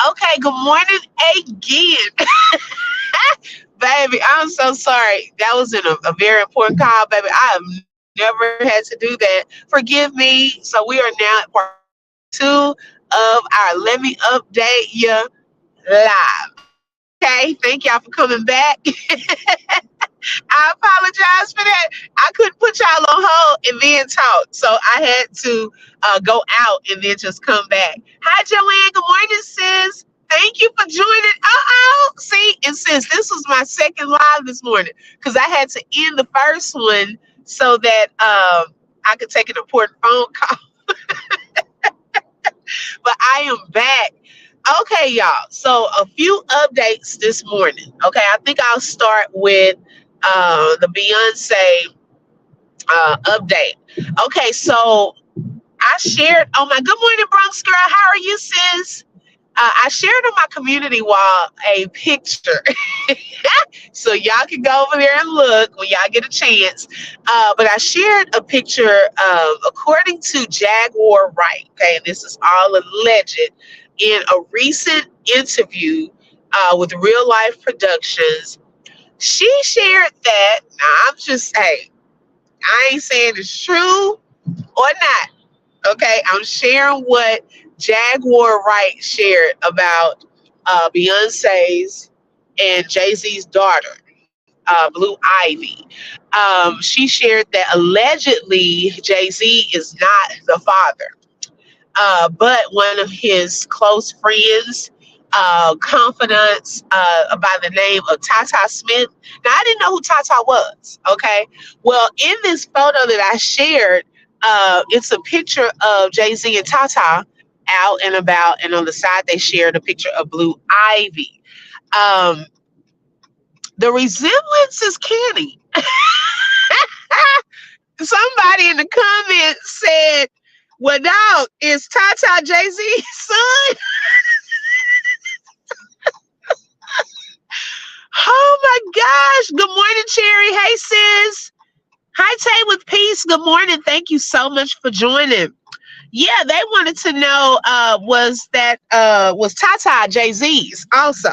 Okay, good morning again. Baby, I'm so sorry. That was a very important call, baby. I have never had to do that. Forgive me. So we are now at part two of our Let Me Update You live. Okay, thank y'all for coming back. I apologize for that. I couldn't put y'all on hold and then talk. So I had to go out and then just come back. Hi, Joanne. Good morning, sis. Thank you for joining. See, and sis, this was my second live this morning because I had to end the first one so that I could take an important phone call. But I am back. Okay, y'all. So a few updates this morning. Okay, I think I'll start with the Beyonce update. Okay, so I shared on my Good Morning Bronx girl. How are you, sis? I shared on my community wall a picture, so y'all can go over there and look when y'all get a chance. But I shared a picture of, according to Jaguar Wright. Okay, and this is all alleged in a recent interview with Real Life Productions. She shared that. Now I'm just, hey, I ain't saying it's true or not. Okay, I'm sharing what Jaguar Wright shared about Beyonce's and Jay Z's daughter, Blue Ivy. She shared that allegedly Jay Z is not the father, but one of his close friends, confidants by the name of Tata Smith. Now, I didn't know who Tata was. Okay. Well, in this photo that I shared, it's a picture of Jay Z and Tata out and about. And on the side, they shared a picture of Blue Ivy. Um, the resemblance is canny. Somebody in the comments said, well, dog, is Tata Jay Z's son? Oh my gosh. Good morning, Cherry. Hey, sis. Hi, Tay with Peace. Good morning. Thank you so much for joining. Yeah, they wanted to know was Tata Jay Z's also.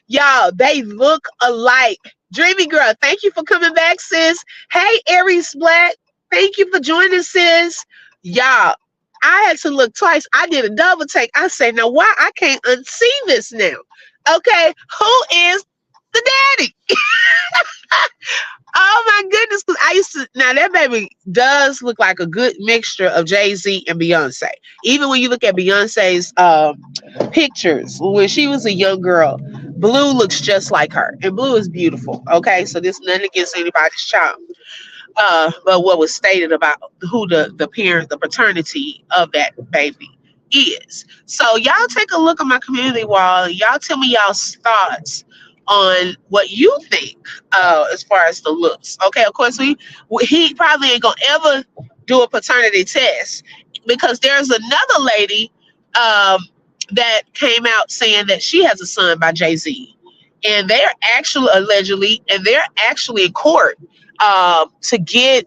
Y'all, they look alike. Dreamy girl, thank you for coming back, sis. Hey, Aries Black, thank you for joining, sis. Y'all, I had to look twice. I did a double take. I say, now why I can't unsee this now? Okay, who is the daddy? Oh my goodness, because I used to, now that baby does look like a good mixture of Jay-Z and Beyonce. Even when you look at Beyonce's pictures when she was a young girl, Blue looks just like her. And Blue is beautiful. Okay, so this nothing against anybody's child. But what was stated about who the parent, the paternity of that baby is. So y'all take a look at my community wall. Y'all tell me y'all's thoughts on what you think as far as the looks. Okay, of course he probably ain't gonna ever do a paternity test because there's another lady that came out saying that she has a son by Jay-Z, and they're actually allegedly, and they're actually in court to get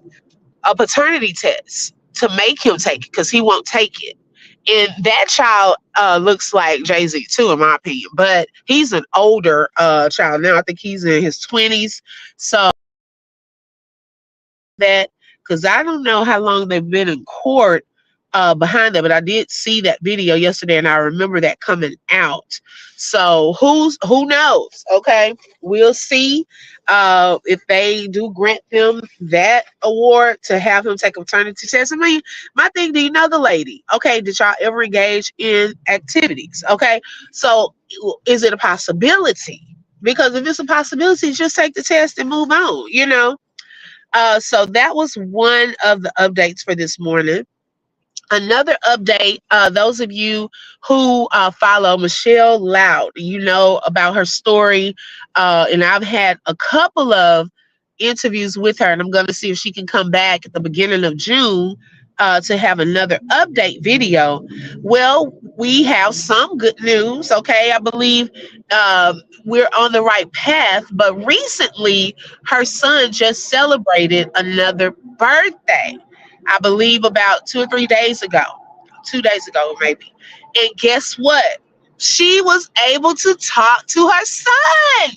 a paternity test to make him take it because he won't take it. And that child looks like Jay-Z too, in my opinion. But he's an older child now. I think he's in his 20s. So that, because I don't know how long they've been in court behind that, but I did see that video yesterday, and I remember that coming out. So who knows? Okay, we'll see if they do grant them that award to have him take a paternity test. I mean, my thing, do you know the lady? Okay, did y'all ever engage in activities? Okay, so is it a possibility? Because if it's a possibility, just take the test and move on. So that was one of the updates for this morning. Another update, those of you who follow Michelle Loud, you know about her story, and I've had a couple of interviews with her, and I'm going to see if she can come back at the beginning of June to have another update video. Well, we have some good news, okay? I believe we're on the right path, but recently her son just celebrated another birthday. I believe about 2 or 3 days ago. 2 days ago, maybe. And guess what? She was able to talk to her son.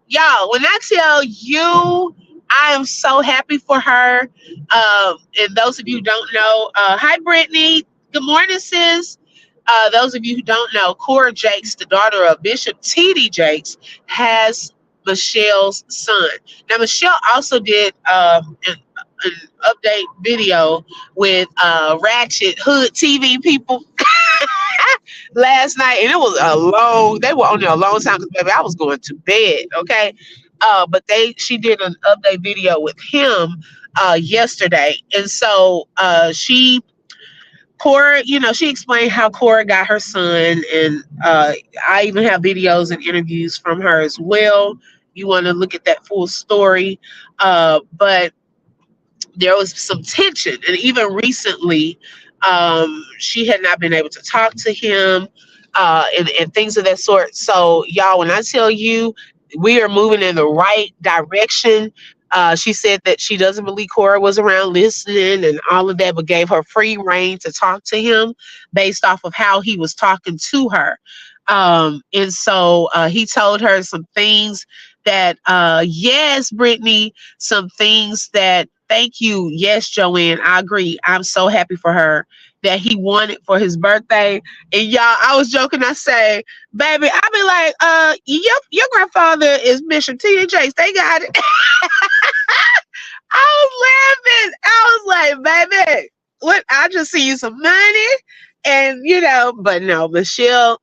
Y'all, when I tell you, I am so happy for her. And those of you who don't know, hi, Brittany. Good morning, sis. Those of you who don't know, Cora Jakes, the daughter of Bishop T.D. Jakes, has Michelle's son. Now, Michelle also did an update video with Ratchet Hood TV people last night, and it was a long. They were on there a long time because baby, I was going to bed. Okay, but she did an update video with him yesterday, and so Cora, she explained how Cora got her son, and I even have videos and interviews from her as well. You want to look at that full story, but there was some tension, and even recently, she had not been able to talk to him, and things of that sort. So, y'all, when I tell you we are moving in the right direction, she said that she doesn't believe Cora was around listening and all of that, but gave her free reign to talk to him based off of how he was talking to her. And so he told her some things that, yes, Brittany, some things that, thank you. Yes, Joanne, I agree. I'm so happy for her that he wanted for his birthday. And y'all, I was joking. I say, baby, I be like, your grandfather is Bishop T.D. Jakes. They got it. I was laughing. I was like, baby, what? I just see you some money. And, but no, Michelle,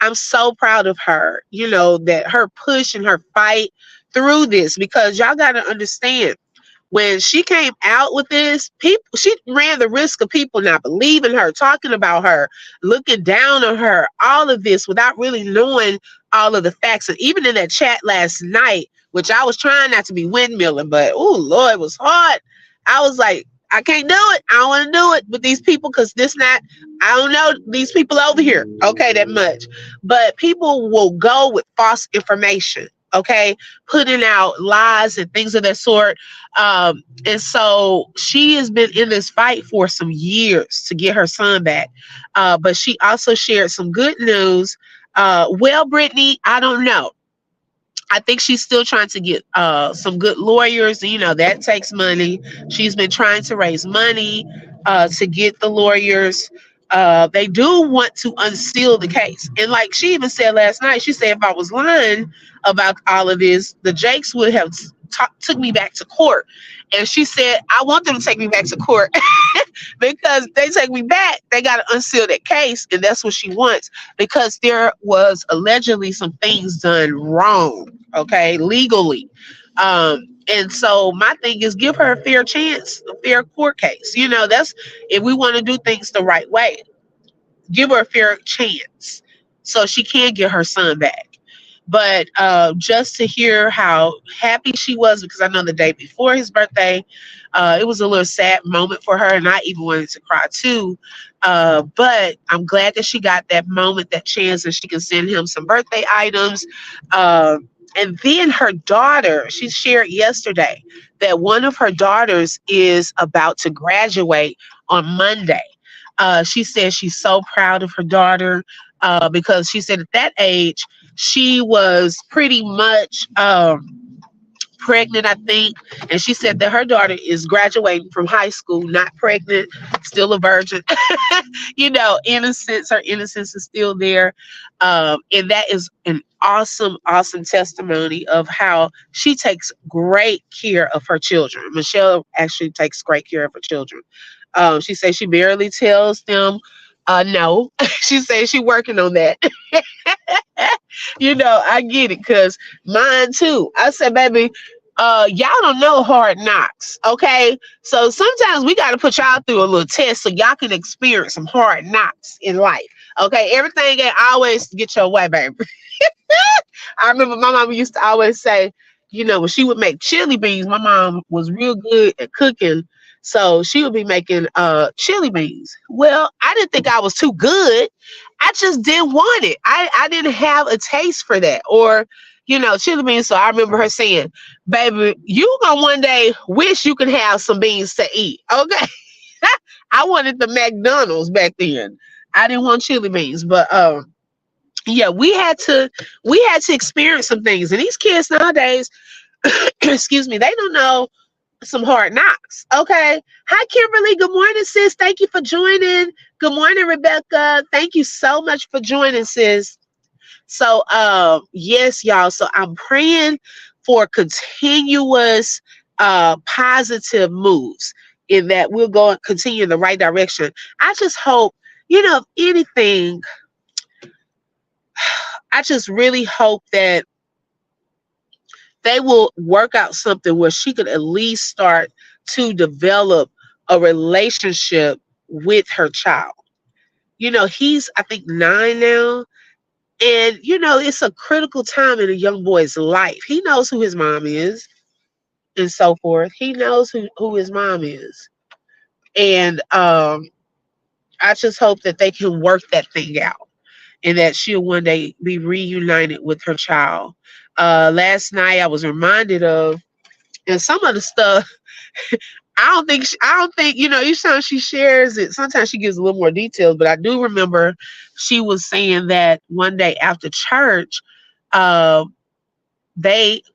I'm so proud of her, that her push and her fight through this, because y'all got to understand, when she came out with this, she ran the risk of people not believing her, talking about her, looking down on her, all of this without really knowing all of the facts. And even in that chat last night, which I was trying not to be windmilling, but oh Lord, it was hard. I was like, I can't do it. I don't want to do it with these people because I don't know these people over here, okay, that much. But people will go with false information, okay, putting out lies and things of that sort. And so she has been in this fight for some years to get her son back. But she also shared some good news. Well, Brittany, I don't know. I think she's still trying to get some good lawyers. That takes money. She's been trying to raise money to get the lawyers. They do want to unseal the case. And like she even said last night, she said, if I was lying about all of this, the Jakes would have took me back to court. And she said, I want them to take me back to court because they take me back, they got to unseal that case. And that's what she wants, because there was allegedly some things done wrong, okay, legally. And so my thing is, give her a fair chance, a fair court case. That's if we want to do things the right way, give her a fair chance so she can get her son back. But just to hear how happy she was, because I know the day before his birthday, it was a little sad moment for her, and I even wanted to cry too. But I'm glad that she got that moment, that chance, and she can send him some birthday items. And then her daughter, she shared yesterday that one of her daughters is about to graduate on Monday. She said she's so proud of her daughter because she said at that age, she was pretty much pregnant, I think. And she said that her daughter is graduating from high school, not pregnant, still a virgin. Innocence, her innocence is still there. And that is an awesome, awesome testimony of how she takes great care of her children. Michelle actually takes great care of her children. She says she barely tells them no. She says she's working on that. I get it, because mine too. I said, baby, y'all don't know hard knocks, okay? So sometimes we got to put y'all through a little test so y'all can experience some hard knocks in life, okay? Everything ain't always get your way, baby. I remember my mama used to always say, when she would make chili beans, my mom was real good at cooking. So she would be making chili beans. Well, I didn't think I was too good. I just didn't want it. I didn't have a taste for that. Or, chili beans. So I remember her saying, baby, you gonna one day wish you could have some beans to eat. Okay. I wanted the McDonald's back then. I didn't want chili beans, but yeah, we had to experience some things. And these kids nowadays, excuse me, they don't know some hard knocks. Okay. Hi, Kimberly. Good morning, sis. Thank you for joining. Good morning, Rebecca. Thank you so much for joining, sis. So, yes, y'all. So I'm praying for continuous, positive moves in that we'll go and continue in the right direction. I just hope, if anything, I just really hope that they will work out something where she could at least start to develop a relationship with her child. He's, I think, 9 now. And, it's a critical time in a young boy's life. He knows who his mom is and so forth. He knows who his mom is. And I just hope that they can work that thing out and that she'll one day be reunited with her child. Last night I was reminded of, and some of the stuff, I don't think, each time she shares it, sometimes she gives a little more details, but I do remember she was saying that one day after church, uh,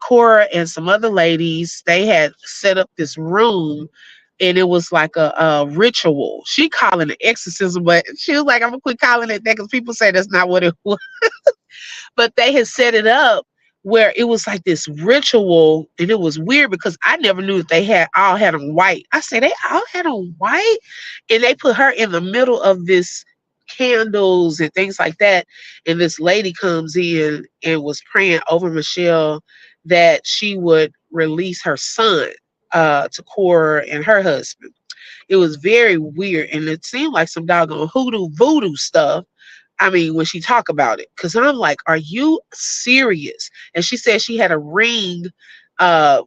Cora and some other ladies, they had set up this room and it was like a ritual. She calling it exorcism, but she was like, I'm gonna quit calling it that because people say that's not what it was. But they had set it up where it was like this ritual, and it was weird because I never knew that they all had on white. I said they all had on white, and they put her in the middle of this candles and things like that. And this lady comes in and was praying over Michelle that she would release her son to Cora and her husband. It was very weird, and it seemed like some doggone hoodoo voodoo stuff. I mean, when she talked about it, because I'm like, are you serious? And she said she had a ring that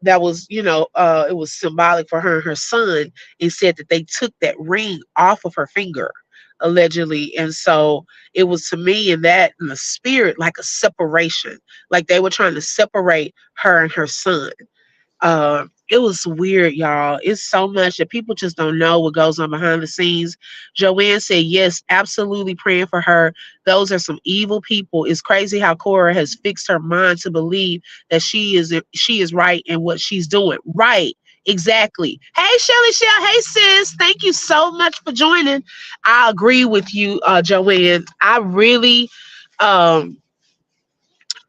was, it was symbolic for her and her son, and said that they took that ring off of her finger, allegedly. And so it was, to me, in the spirit, like a separation, like they were trying to separate her and her son. It was weird, y'all. It's so much that people just don't know what goes on behind the scenes. Joanne said, yes, absolutely praying for her. Those are some evil people. It's crazy how Cora has fixed her mind to believe that she is right in what she's doing. Right. Exactly. Hey, Shelly Shell. Hey, sis. Thank you so much for joining. I agree with you, Joanne. I really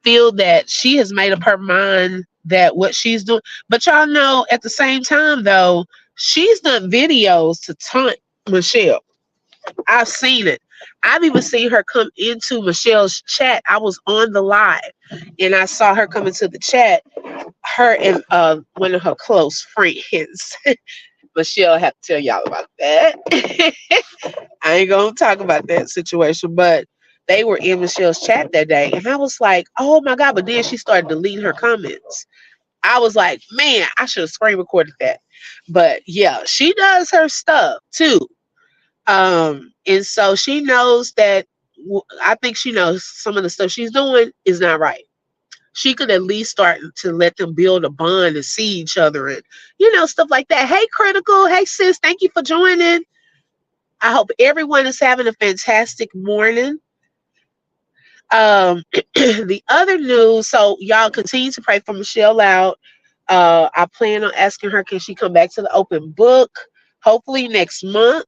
feel that she has made up her mind that what she's doing. But y'all know, at the same time, though, she's done videos to taunt Michelle. I've seen it. I've even seen her come into Michelle's chat. I was on the live and I saw her come into the chat, her and one of her close friends. Michelle, I have to tell y'all about that. I ain't gonna talk about that situation, but they were in Michelle's chat that day, and I was like, oh my God. But then she started deleting her comments. I was like, man, I should have screen recorded that. But yeah, she does her stuff too. And so she knows that, I think she knows some of the stuff she's doing is not right. She could at least start to let them build a bond and see each other and, stuff like that. Hey, Critical. Hey, sis. Thank you for joining. I hope everyone is having a fantastic morning. The other news, so y'all continue to pray for Michelle Loud. I plan on asking her, can she come back to the open book, hopefully next month,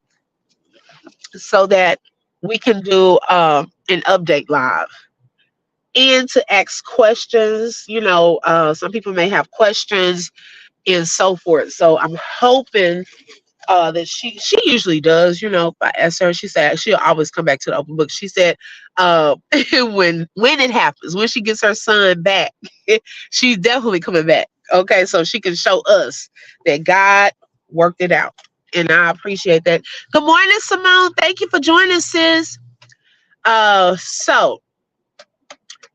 so that we can do an update live and to ask questions. Some people may have questions and so forth. So I'm hoping that she usually does, if I ask her, she said she'll always come back to the open book. She said when it happens, when she gets her son back, she's definitely coming back. Okay, so she can show us that God worked it out. And I appreciate that. Good morning, Simone. Thank you for joining, sis. So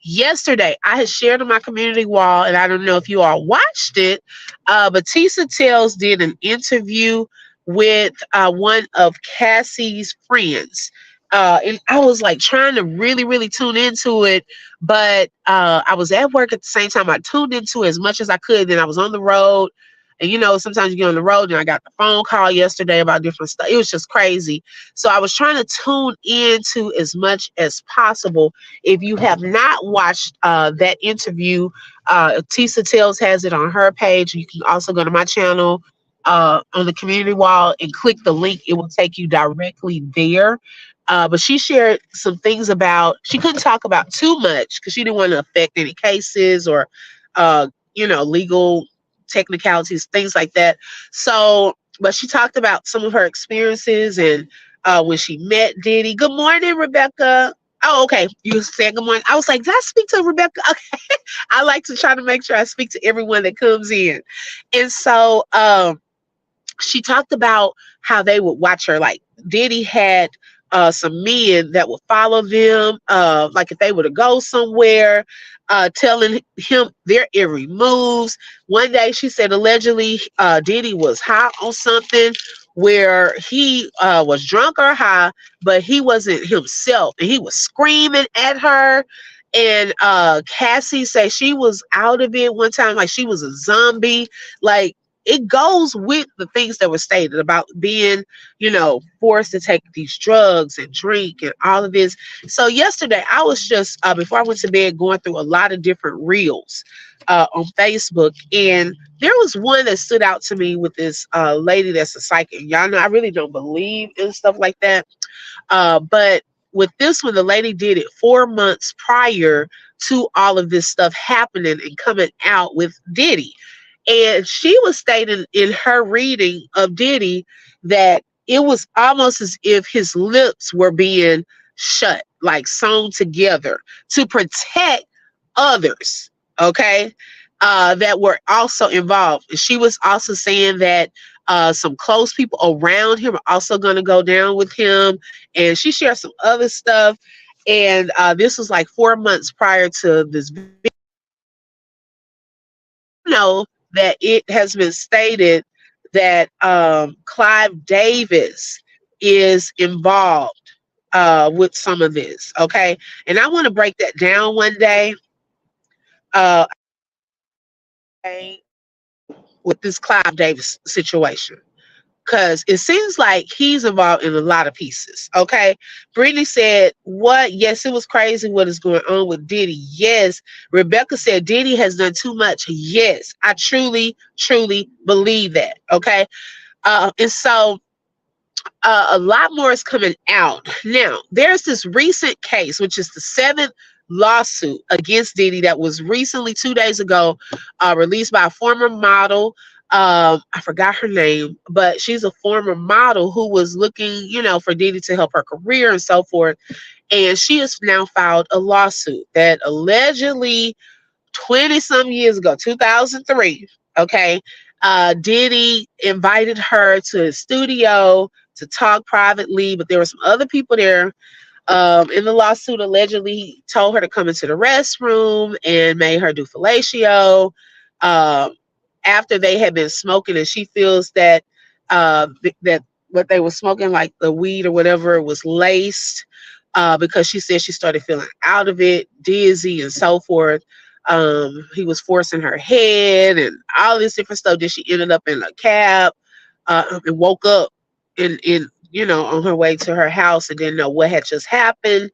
yesterday, I had shared on my community wall, and I don't know if you all watched it, but Tisa Tells did an interview with one of Cassie's friends. And I was like trying to really, really tune into it, but I was at work at the same time. I tuned into it as much as I could. Then I was on the road. And sometimes you get on the road, and I got the phone call yesterday about different stuff. It was just crazy. So I was trying to tune into as much as possible. If you have not watched that interview, Tisa Tells has it on her page. You can also go to my channel on the community wall and click the link. It will take you directly there. But she shared some things about, she couldn't talk about too much because she didn't want to affect any cases or, legal technicalities, things like that. So, but she talked about some of her experiences and when she met Diddy. Good morning, Rebecca. Oh, okay. You said good morning. I was like, did I speak to Rebecca? Okay. I like to try to make sure I speak to everyone that comes in. And so, she talked about how they would watch her. Like Diddy had some men that would follow them, like if they were to go somewhere, telling him their every moves. One day, she said allegedly Diddy was high on something where he was drunk or high, but he wasn't himself, and he was screaming at her. And Cassie said she was out of it one time, like she was a zombie. Like it goes with the things that were stated about being, forced to take these drugs and drink and all of this. So yesterday, I was just before I went to bed going through a lot of different reels on Facebook, and there was one that stood out to me with this lady that's a psychic. Y'all know I really don't believe in stuff like that, but with this one, the lady did it 4 months prior to all of this stuff happening and coming out with Diddy. And she was stating in her reading of Diddy that it was almost as if his lips were being shut, like sewn together to protect others, okay, that were also involved. And she was also saying that some close people around him are also going to go down with him. And she shared some other stuff. And this was like 4 months prior to this know that it has been stated that Clive Davis is involved with some of this. Okay. And I want to break that down one day uh, with this Clive Davis situation. Because it seems like he's involved in a lot of pieces. Okay. Brittany said, what? Yes, it was crazy what is going on with Diddy. Yes. Rebecca said, Diddy has done too much. Yes. I truly, truly believe that. Okay. And so a lot more is coming out. Now, there's this recent case, which is the seventh lawsuit against Diddy that was recently 2 days ago released by a former model. I forgot her name, but she's a former model who was looking, for Diddy to help her career and so forth. And she has now filed a lawsuit that allegedly 20 some years ago, 2003, okay, Diddy invited her to his studio to talk privately, but there were some other people there. In the lawsuit, allegedly, he told her to come into the restroom and made her do fellatio after they had been smoking, and she feels that that what they were smoking, like the weed or whatever, was laced because she said she started feeling out of it, dizzy, and so forth. He was forcing her head and all this different stuff. Then she ended up in a cab and woke up in on her way to her house and didn't know what had just happened.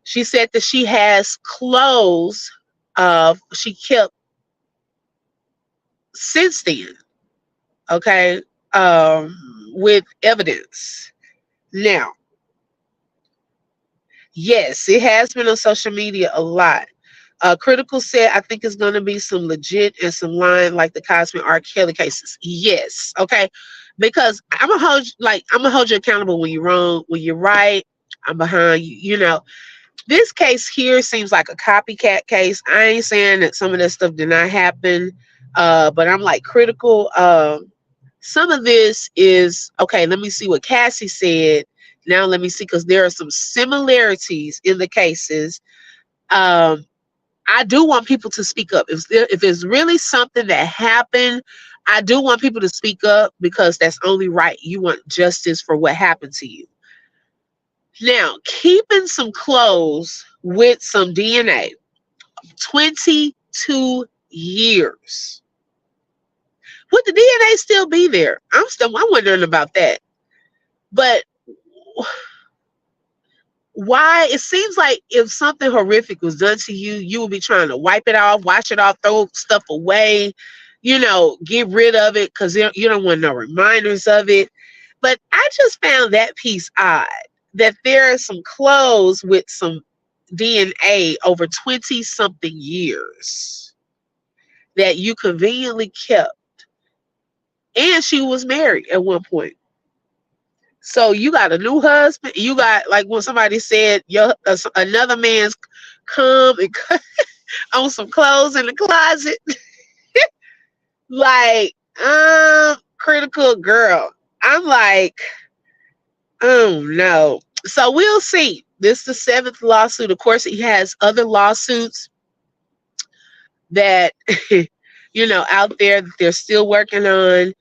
She said that she has clothes she kept since then, okay, with evidence. Now, yes, it has been on social media a lot. Critical said, I think it's going to be some legit and some lying like the Cosby R. Kelly cases. Yes, okay, because I'm gonna hold you accountable when you're wrong, when you're right. I'm behind you. This case here seems like a copycat case. I ain't saying that some of that stuff did not happen, but I'm like critical. Some of this is okay. Let me see what Cassie said. Now let me see, because there are some similarities in the cases. Um, I do want people to speak up. If it's really something that happened, I do want people to speak up because that's only right. You want justice for what happened to you. Now, keeping some clothes with some DNA, 22 years. Would the DNA still be there? I'm wondering about that. But why? It seems like if something horrific was done to you, you would be trying to wipe it off, wash it off, throw stuff away, get rid of it because you don't want no reminders of it. But I just found that piece odd, that there are some clothes with some DNA over 20 something years that you conveniently kept. And she was married at one point. So you got a new husband. You got, like when somebody said another man's come and cut on some clothes in the closet. Like, critical girl. I'm like, oh no. So we'll see. This is the seventh lawsuit. Of course, he has other lawsuits that out there that they're still working on.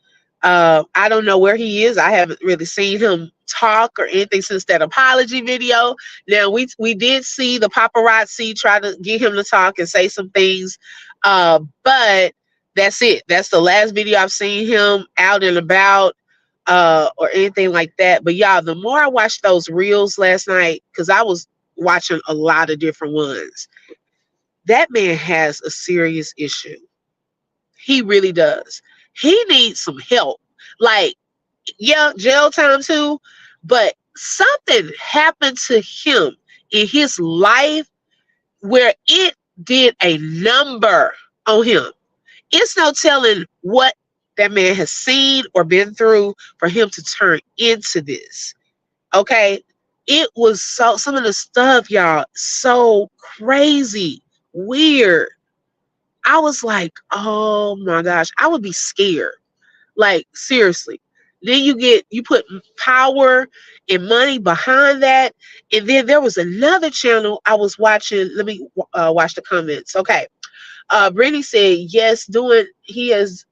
I don't know where he is. I haven't really seen him talk or anything since that apology video. Now we did see the paparazzi try to get him to talk and say some things, but that's it. That's the last video I've seen him out and about or anything like that. But y'all, the more I watched those reels last night, because I was watching a lot of different ones, that man has a serious issue. He really does. He needs some help. Like, yeah, jail time too, but something happened to him in his life where it did a number on him. It's no telling what that man has seen or been through for him to turn into this. Okay? It was some of the stuff, y'all, so crazy, weird. I was like, oh my gosh, I would be scared. Like, seriously. Then you put power and money behind that. And then there was another channel I was watching. Let me watch the comments. Okay. Brittany said, yes, doing he has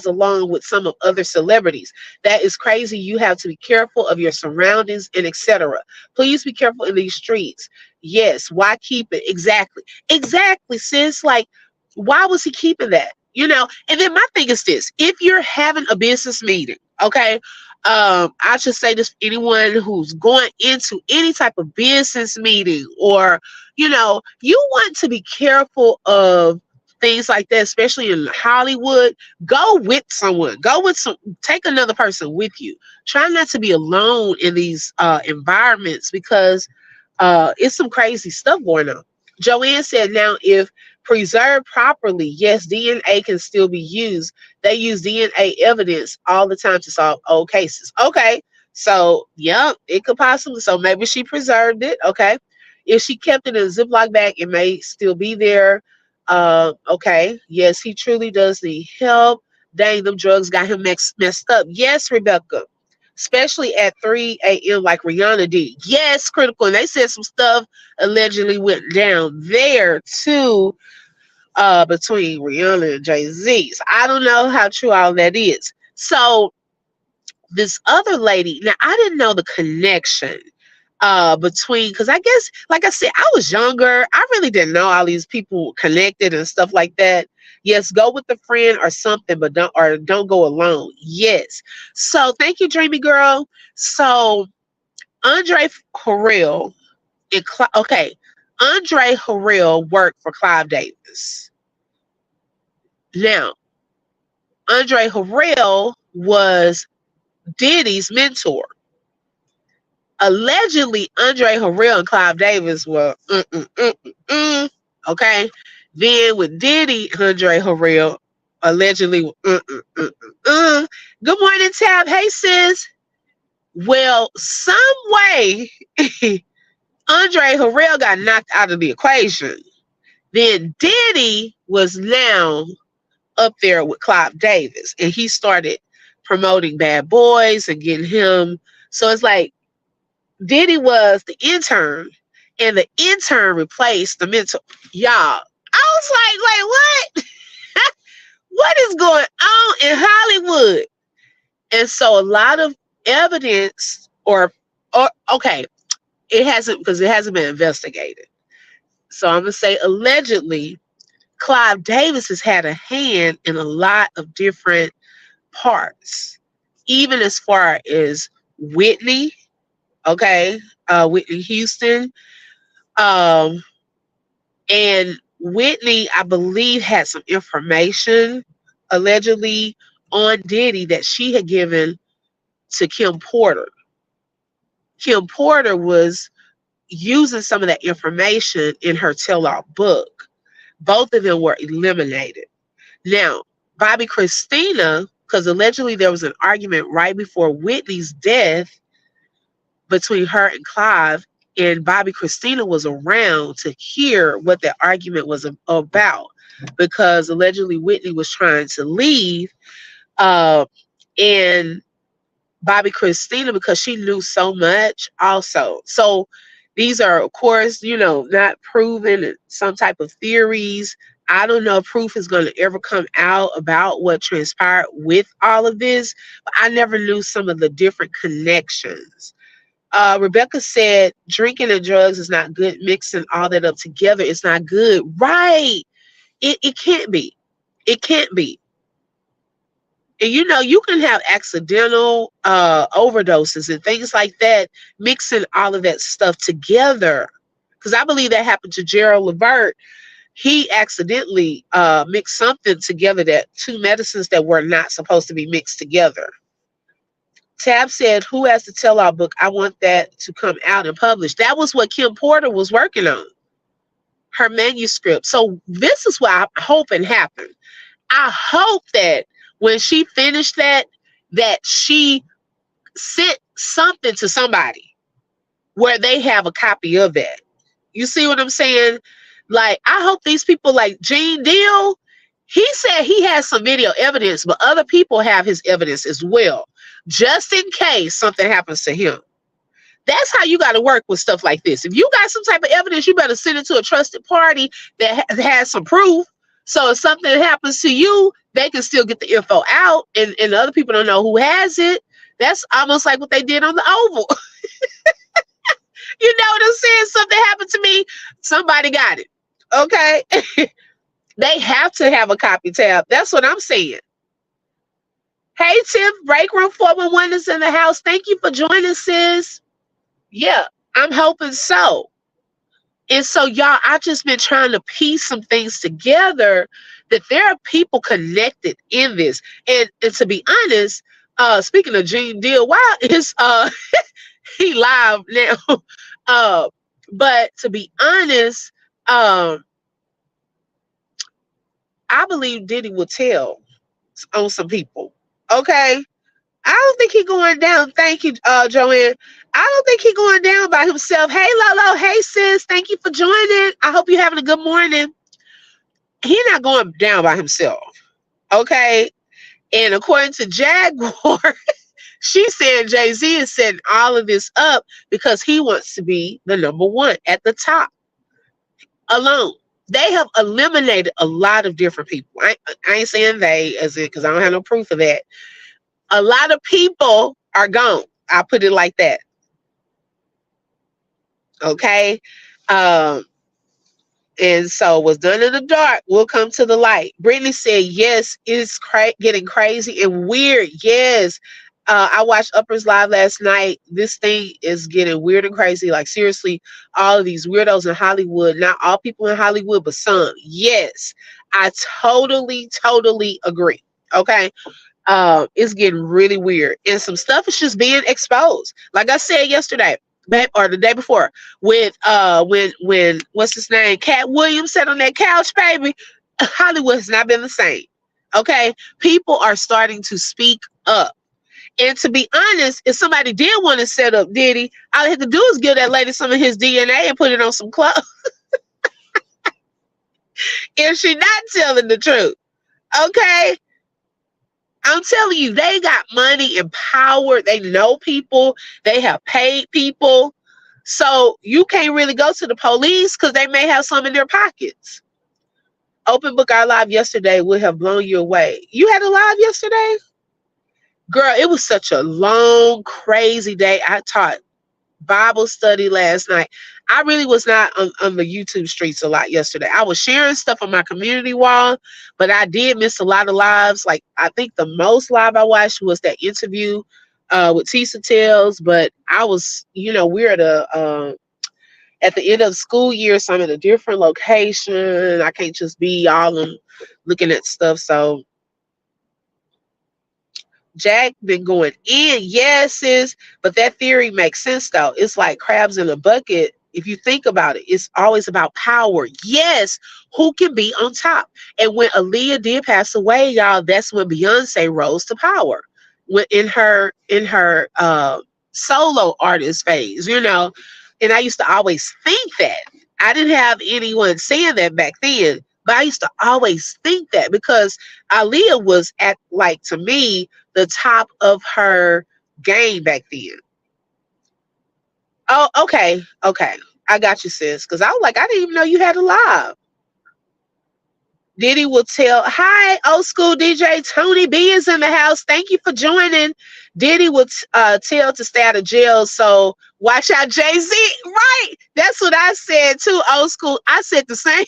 along with some of other celebrities. That is crazy. You have to be careful of your surroundings and etc. Please be careful in these streets. Yes, why keep it? Exactly, sis. Like, why was he keeping that? And then my thing is this: if you're having a business meeting, okay, I should say this for anyone who's going into any type of business meeting, or you want to be careful of things like that, especially in Hollywood. Go with someone. Take another person with you. Try not to be alone in these environments, because it's some crazy stuff going on. Joanne said, now, if preserved properly, yes, DNA can still be used. They use DNA evidence all the time to solve old cases. Okay, so yeah, it could possibly. So maybe she preserved it. Okay, if she kept it in a Ziploc bag, it may still be there. Okay, yes, he truly does need help. Dang, them drugs got him messed up. Yes, Rebecca. Especially at 3 a.m. like Rihanna did. Yes, critical. And they said some stuff allegedly went down there too, between Rihanna and Jay-Z. So I don't know how true all that is. So this other lady, now I didn't know the connection between, because I guess, like I said, I was younger. I really didn't know all these people connected and stuff like that. Yes, go with a friend or something, but don't go alone. Yes. So thank you, Dreamy Girl. So Andre Harrell Andre Harrell worked for Clive Davis. Now, Andre Harrell was Diddy's mentor. Allegedly, Andre Harrell and Clive Davis were okay. Then with Diddy, Andre Harrell allegedly Good morning, Tab. Hey, sis. Well, some way Andre Harrell got knocked out of the equation. Then Diddy was now up there with Clive Davis, and he started promoting Bad Boys and getting him. So it's like Diddy was the intern, and the intern replaced the mentor. Y'all, I was like, wait, what? What is going on in Hollywood? And so a lot of evidence, or okay, it hasn't, because it hasn't been investigated. So I'm gonna say allegedly, Clive Davis has had a hand in a lot of different parts, even as far as Whitney, okay, Whitney Houston. Um, and Whitney, I believe, had some information allegedly on Diddy that she had given to Kim Porter. Kim Porter was using some of that information in her tell all book. Both of them were eliminated. Now, Bobby Christina, because allegedly there was an argument right before Whitney's death between her and Clive, and Bobby Christina was around to hear what that argument was about, because allegedly Whitney was trying to leave, uh, and Bobby Christina, because she knew so much also. So these are, of course, not proven, and some type of theories. I don't know if proof is going to ever come out about what transpired with all of this, but I never knew some of the different connections. Rebecca said drinking and drugs is not good. Mixing all that up together is not good. Right. It can't be. It can't be. And you can have accidental overdoses and things like that, mixing all of that stuff together. Because I believe that happened to Gerald Levert. He accidentally mixed something together, that two medicines that were not supposed to be mixed together. Tab said, who has the tell-all book? I want that to come out and publish. That was what Kim Porter was working on, her manuscript. So this is what I'm hoping happened. I hope that when she finished that she sent something to somebody where they have a copy of that. You see what I'm saying? Like, I hope these people like Gene Deal, he said he has some video evidence, but other people have his evidence as well, just in case something happens to him. That's how you got to work with stuff like this. If you got some type of evidence, you better send it to a trusted party that has some proof. So if something happens to you, they can still get the info out, and other people don't know who has it. That's almost like what they did on the Oval. You know what I'm saying? Something happened to me, somebody got it. Okay? They have to have a copy, Tab. That's what I'm saying. Hey, Tiff, Break Room 411 is in the house. Thank you for joining, sis. Yeah, I'm hoping so. And so, y'all, I've just been trying to piece some things together, that there are people connected in this. And to be honest, speaking of Gene Deal, why is he live now? But to be honest, I believe Diddy will tell on some people. Okay? I don't think he's going down. Thank you, Joanne. I don't think he's going down by himself. Hey, Lolo. Hey, sis. Thank you for joining. I hope you're having a good morning. He's not going down by himself. Okay? And according to Jaguar, she said Jay-Z is setting all of this up because he wants to be the number one at the top alone. They have eliminated a lot of different people. I ain't saying they, as in, because I don't have no proof of that. A lot of people are gone. I'll put it like that. Okay? And so what's done in the dark will come to the light. Brittany said, yes, it's getting crazy and weird. Yes. I watched Uppers Live last night. This thing is getting weird and crazy. Like, seriously, all of these weirdos in Hollywood, not all people in Hollywood, but some. Yes. I totally agree. Okay? It's getting really weird, and some stuff is just being exposed. Like I said yesterday, or the day before, with when what's his name, Cat Williams, sat on that couch, baby. Hollywood has not been the same. Okay, people are starting to speak up, and to be honest, if somebody did want to set up Diddy, all they had to do is give that lady some of his DNA and put it on some clothes. If she not telling the truth, okay. I'm telling you, they got money and power. They know people. They have paid people. So you can't really go to the police because they may have some in their pockets. Open Book Our Live yesterday would have blown you away. You had a live yesterday? Girl, it was such a long, crazy day. I taught Bible study last night. I really was not on the YouTube streets a lot yesterday. I was sharing stuff on my community wall, but I did miss a lot of lives. Like I think the most live I watched was that interview with Tisa Tells, but I was, we're at the end of the school year, so I'm in a different location. I can't just be all in looking at stuff. So Jack been going in, yes, sis, but that theory makes sense though. It's like crabs in a bucket. If you think about it, it's always about power. Yes, who can be on top? And when Aaliyah did pass away, y'all, that's when Beyonce rose to power. When in her solo artist phase. And I used to always think that. I didn't have anyone saying that back then, but I used to always think that because Aaliyah was at, like, to me, the top of her game back then. Oh, okay, okay. I got you, sis. Because I was like, I didn't even know you had a live. Diddy will tell, hi, old school DJ Tony B is in the house. Thank you for joining. Diddy will tell to stay out of jail. So watch out, Jay-Z. Right. That's what I said too, old school. I said the same.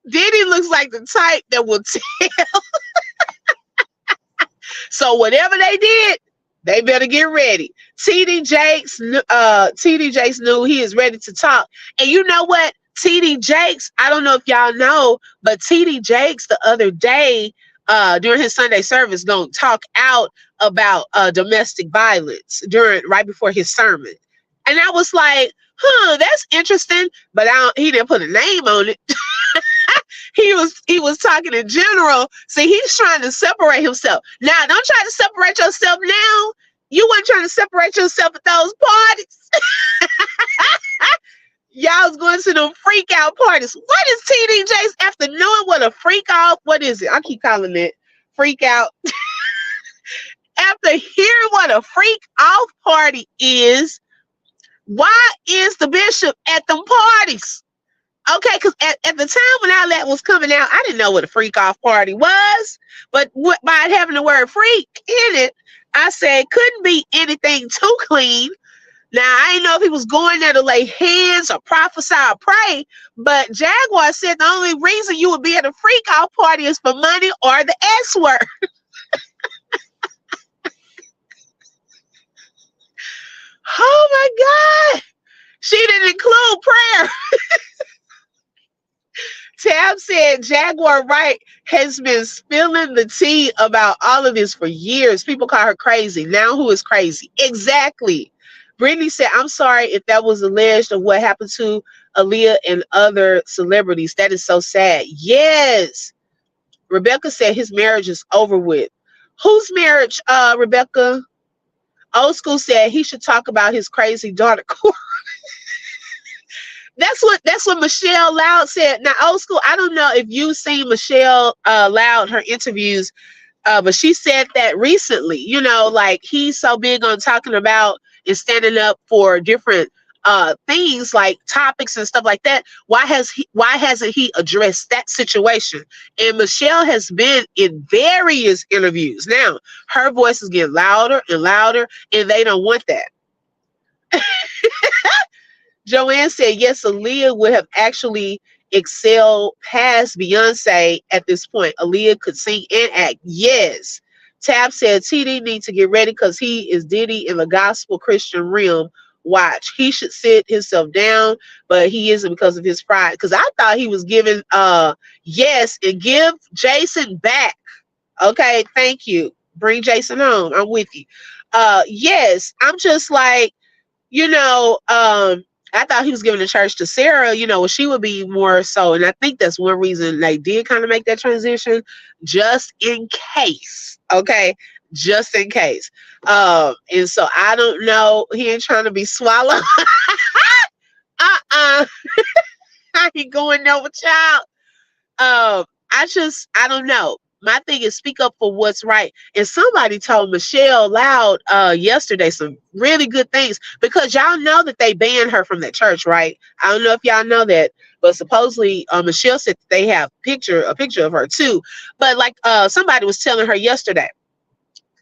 Diddy looks like the type that will tell. So whatever they did, they better get ready. TD Jakes knew he is ready to talk. And you know what? TD Jakes, I don't know if y'all know, but TD Jakes the other day during his Sunday service gonna talk out about domestic violence right before his sermon. And I was like, that's interesting, but he didn't put a name on it. He was talking in general. See, he's trying to separate himself. Now, don't try to separate yourself now. You weren't trying to separate yourself at those parties. Y'all was going to them freak out parties. What is TD Jakes after knowing what a freak off? What is it? I keep calling it freak out. After hearing what a freak off party is, why is the bishop at them parties? Okay, because at the time when all that was coming out, I didn't know what a freak off party was. But by having the word freak in it, I said couldn't be anything too clean. Now, I didn't know if he was going there to lay hands or prophesy or pray, but Jaguar said the only reason you would be at a freak off party is for money or the S word. Oh my God. She didn't include prayer. Tab said Jaguar Wright has been spilling the tea about all of this for years. People call her crazy. Now who is crazy? Exactly. Brittany said, I'm sorry if that was alleged of what happened to Aaliyah and other celebrities. That is so sad. Yes. Rebecca said his marriage is over with. Whose marriage, Rebecca? Old school said he should talk about his crazy daughter. That's what Michelle Loud said. Now, old school, I don't know if you've seen Michelle Loud, her interviews, but she said that recently, like he's so big on talking about and standing up for different things like topics and stuff like that. Why hasn't he addressed that situation? And Michelle has been in various interviews. Now, her voice is getting louder and louder, and they don't want that. Joanne said, yes, Aaliyah would have actually excelled past Beyonce at this point. Aaliyah could sing and act. Yes. Tab said, TD needs to get ready because he is Diddy in the gospel Christian realm. Watch. He should sit himself down, but he isn't because of his pride. Because I thought he was giving yes and give Jason back. Okay, thank you. Bring Jason home. I'm with you. Yes, I'm just like, I thought he was giving the church to Sarah, she would be more so. And I think that's one reason they did kind of make that transition, just in case. Okay. Just in case. And so I don't know. He ain't trying to be swallowed. I ain't going there with child. I don't know. My thing is speak up for what's right. And somebody told Michelle Loud yesterday some really good things because y'all know that they banned her from that church, right? I don't know if y'all know that, but supposedly Michelle said that they have a picture of her too. But like somebody was telling her yesterday,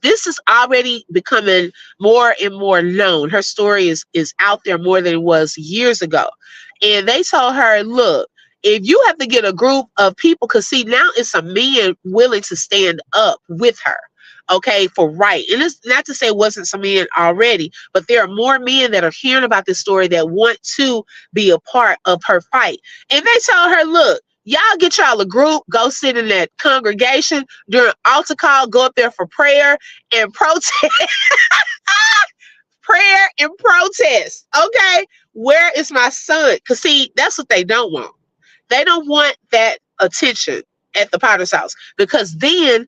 this is already becoming more and more known. Her story is out there more than it was years ago. And they told her, look, if you have to get a group of people, because see, now it's a men willing to stand up with her, okay, for right. And it's not to say it wasn't some men already, but there are more men that are hearing about this story that want to be a part of her fight. And they told her, look, y'all get y'all a group, go sit in that congregation during altar call, go up there for prayer and protest. Prayer and protest. Okay. Where is my son? Because see, that's what they don't want. They don't want that attention at the Potter's house, because then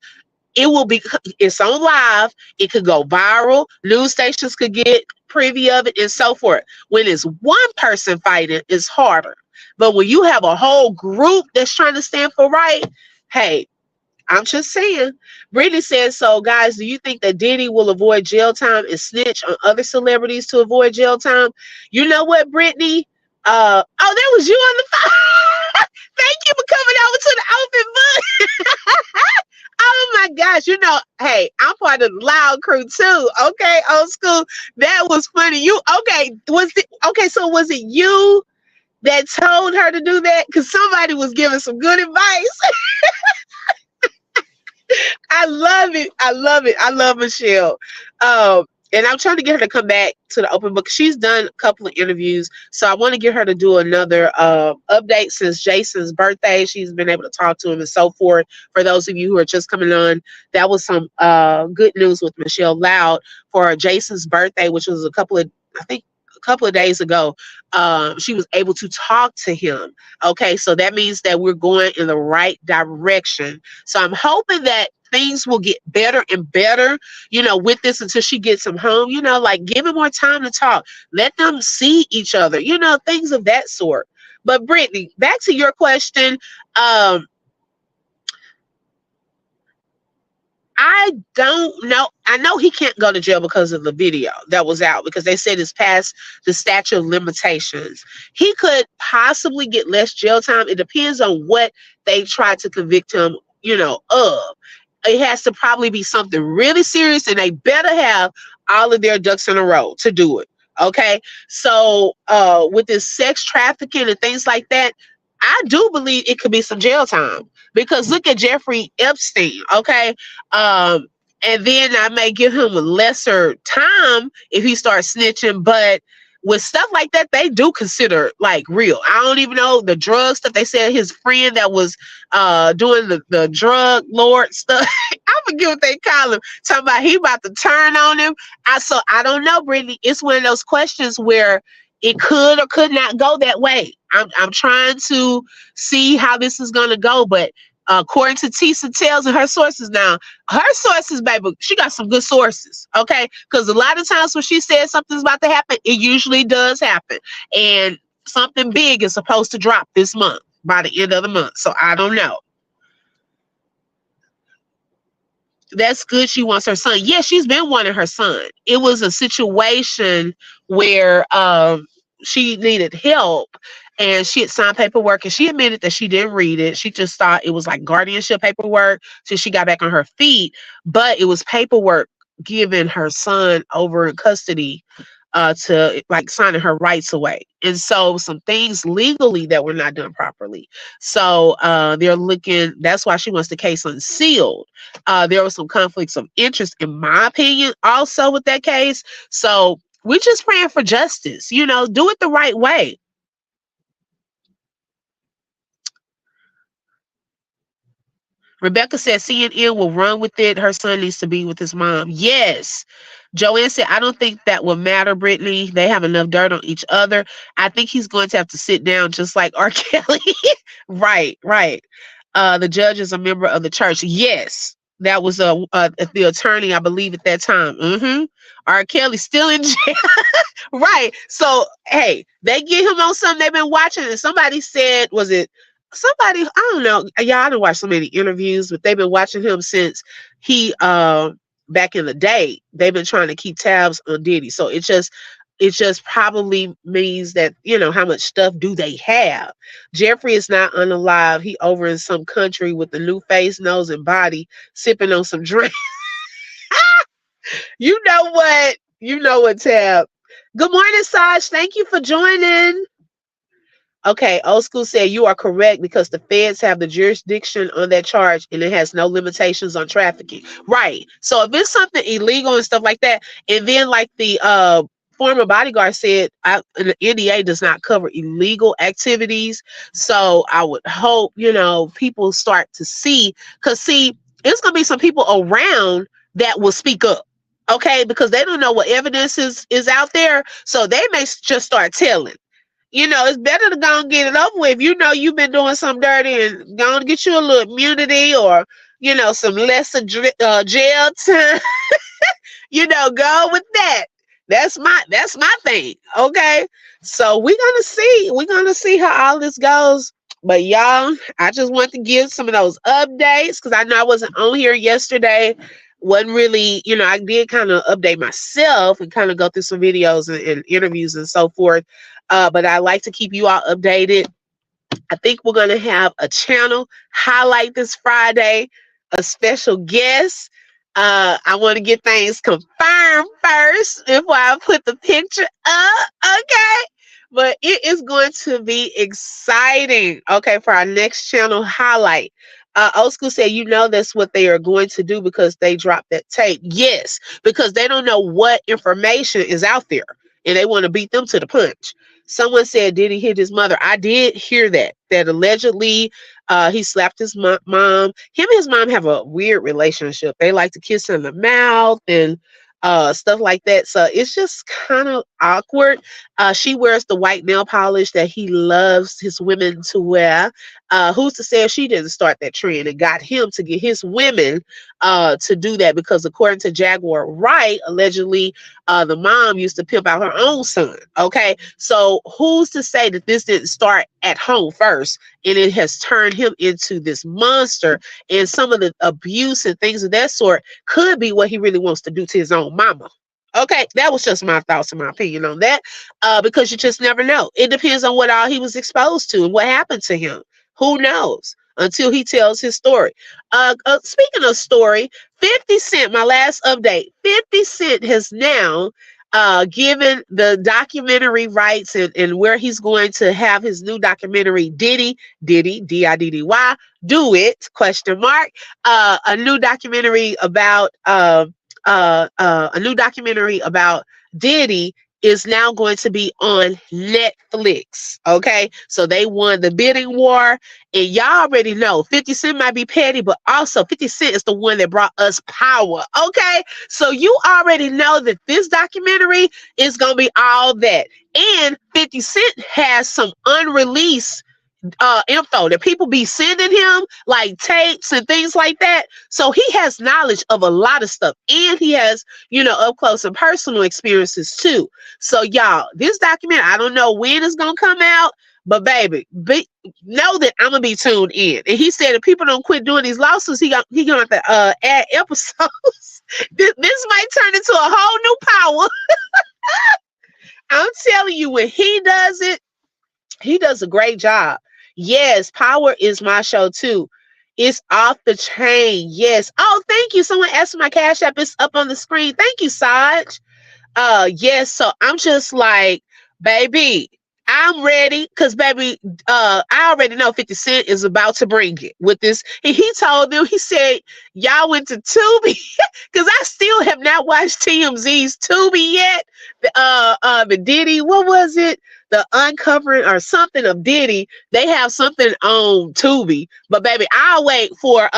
it will be, it's on live, it could go viral, news stations could get privy of it, and so forth. When it's one person fighting, it's harder. But when you have a whole group that's trying to stand for right, hey, I'm just saying. Brittany says, so guys, do you think that Diddy will avoid jail time and snitch on other celebrities to avoid jail time? You know what, Brittany? Oh, that was you on the phone. Thank you for coming over to the open book. Oh my gosh, you know, hey, I'm part of the Loud Crew too. Okay, old school. That was funny. You okay? So was it you that told her to do that? Because somebody was giving some good advice. I love it. I love it. I love Michelle. And I'm trying to get her to come back to the open book. She's done a couple of interviews, so I want to get her to do another update since Jason's birthday. She's been able to talk to him and so forth. For those of you who are just coming on, that was some good news with Michelle Loud for Jason's birthday, which was a couple of days ago. She was able to talk to him. Okay, so that means that we're going in the right direction. So I'm hoping that things will get better and better, you know, with this until she gets him home, you know, like give him more time to talk. Let them see each other, you know, things of that sort. But Brittany, back to your question. I don't know. I know he can't go to jail because of the video that was out, because they said it's past the statute of limitations. He could possibly get less jail time. It depends on what they try to convict him, you know, of. It has to probably be something really serious, and they better have all of their ducks in a row to do it. Okay. So with this sex trafficking and things like that, I do believe it could be some jail time, because look at Jeffrey Epstein. Okay. And then I may give him a lesser time if he starts snitching, but with stuff like that, they do consider like real. I don't even know the drug stuff. They said his friend that was doing the drug lord stuff. I forget what they call him. Talking about he about to turn on him. I don't know, Brittany. It's one of those questions where it could or could not go that way. I'm trying to see how this is gonna go, but according to Tisa Tells and her sources now, her sources, baby, she got some good sources, okay? Because a lot of times when she says something's about to happen, it usually does happen. And something big is supposed to drop this month, by the end of the month. So I don't know. That's good. She wants her son. Yeah, she's been wanting her son. It was a situation where she needed help, and she had signed paperwork, and she admitted that she didn't read it. She just thought it was like guardianship paperwork till she got back on her feet, but it was paperwork giving her son over in custody to like signing her rights away. And so some things legally that were not done properly. So they're looking, that's why she wants the case unsealed. There was some conflicts of interest, in my opinion, also with that case. So we're just praying for justice, you know, do it the right way. Rebecca said CNN will run with it. Her son needs to be with his mom. Yes. Joanne said, I don't think that will matter, Brittany. They have enough dirt on each other. I think he's going to have to sit down just like R. Kelly. Right, right. The judge is a member of the church. Yes. That was the attorney, I believe, at that time. R. Kelly still in jail. Right. So, hey, they get him on something they've been watching. And somebody said, was it somebody, I don't know, y'all, I didn't watch so many interviews, but they've been watching him since he back in the day. They've been trying to keep tabs on Diddy. So it just probably means that, you know, how much stuff do they have. Jeffrey is not unalive. He over in some country with a new face, nose, and body, sipping on some drink. You know what? You know what, Tab. Good morning, Saj. Thank you for joining. Okay, old school said you are correct because the feds have the jurisdiction on that charge and it has no limitations on trafficking. Right. So if it's something illegal and stuff like that, and then like the former bodyguard said, the NDA does not cover illegal activities. So I would hope, people start to see, because see, it's gonna be some people around that will speak up. Okay, because they don't know what evidence is out there. So they may just start telling. It's better to go and get it over with. You know you've been doing something dirty and go and get you a little immunity or, some lesser jail time. Go with that. That's my thing. Okay. So we're gonna see how all this goes. But y'all, I just want to give some of those updates because I know I wasn't on here yesterday. Wasn't really, I did kind of update myself and kind of go through some videos and interviews and so forth. But I like to keep you all updated. I think we're going to have a channel highlight this Friday, a special guest. I want to get things confirmed first before I put the picture up. Okay. But it is going to be exciting. Okay. For our next channel highlight. Old school said, that's what they are going to do because they dropped that tape. Yes, because they don't know what information is out there and they want to beat them to the punch. Someone said, did he hit his mother? I did hear that allegedly he slapped his mom. Him and his mom have a weird relationship. They like to kiss in the mouth and stuff like that. So it's just kind of awkward. She wears the white nail polish that he loves his women to wear. Who's to say she didn't start that trend and got him to get his women to do that? Because according to Jaguar Wright, allegedly the mom used to pimp out her own son. Okay, so who's to say that this didn't start at home first and it has turned him into this monster? And some of the abuse and things of that sort could be what he really wants to do to his own mama. Okay, that was just my thoughts and my opinion on that, because you just never know. It depends on what all he was exposed to and what happened to him. Who knows until he tells his story. Speaking of story, 50 Cent, my last update, 50 Cent has now given the documentary rights and where he's going to have his new documentary, Diddy, D-I-D-D-Y, Do It, question mark, a new documentary about Diddy is now going to be on Netflix. Okay, so they won the bidding war, and y'all already know 50 Cent might be petty, but also 50 Cent is the one that brought us power. Okay, so you already know that this documentary is gonna be all that, and 50 Cent has some unreleased info that people be sending him, like tapes and things like that. So he has knowledge of a lot of stuff, and he has, up close and personal experiences too. So y'all, this document, I don't know when it's gonna come out, but baby, know that I'm gonna be tuned in. And he said if people don't quit doing these lawsuits, he gonna have to add episodes. this might turn into a whole new power. I'm telling you, when he does it, he does a great job. Yes, Power is my show too. It's off the chain. Yes. Oh, thank you. Someone asked for my Cash App. It's up on the screen. Thank you, Saj. Yes. So I'm just like, baby, I'm ready because, baby, I already know 50 Cent is about to bring it with this. And he told them, he said, y'all went to Tubi because I still have not watched TMZ's Tubi yet. The Diddy, what was it? The uncovering or something of Diddy. They have something on Tubi, but baby, I'll wait for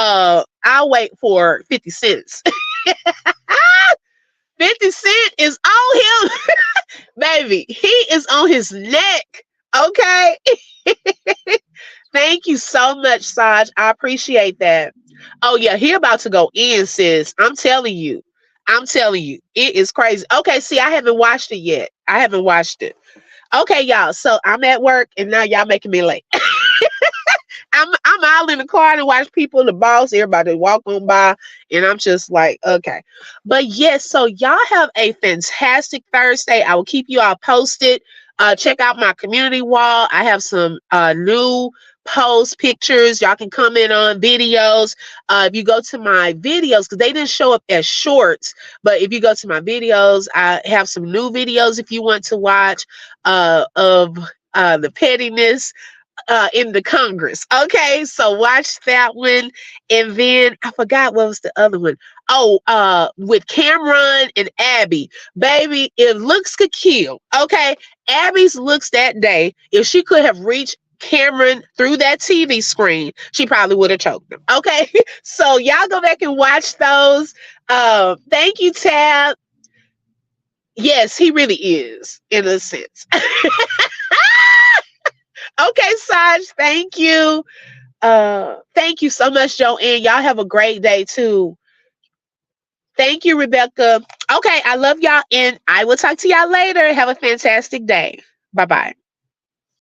50 cents. 50 Cent is on him. Baby, he is on his neck. Okay. Thank you so much, Saj. I appreciate that. Oh yeah, he about to go in, sis. I'm telling you. It is crazy. Okay, see, I haven't watched it yet. Okay, y'all. So I'm at work and now y'all making me late. I'm all in the car and watch people, the boss, everybody walk on by, and I'm just like, okay. But yes, so y'all have a fantastic Thursday. I will keep you all posted. Check out my community wall. I have some new post pictures. Y'all can comment on videos. If you go to my videos, because they didn't show up as shorts, but if you go to my videos, I have some new videos if you want to watch of the pettiness in the Congress. Okay, so watch that one. And then I forgot what was the other one. Oh, with Cameron and Abby. Baby, if looks could kill. Okay, Abby's looks that day, if she could have reached Cameron through that TV screen, she probably would have choked him. Okay, so y'all go back and watch those. Thank you, Tab. Yes, he really is, in a sense. Okay, Saj, thank you. Thank you so much, Joanne. Y'all have a great day too. Thank you, Rebecca. Okay, I love y'all, and I will talk to y'all later. Have a fantastic day. Bye bye.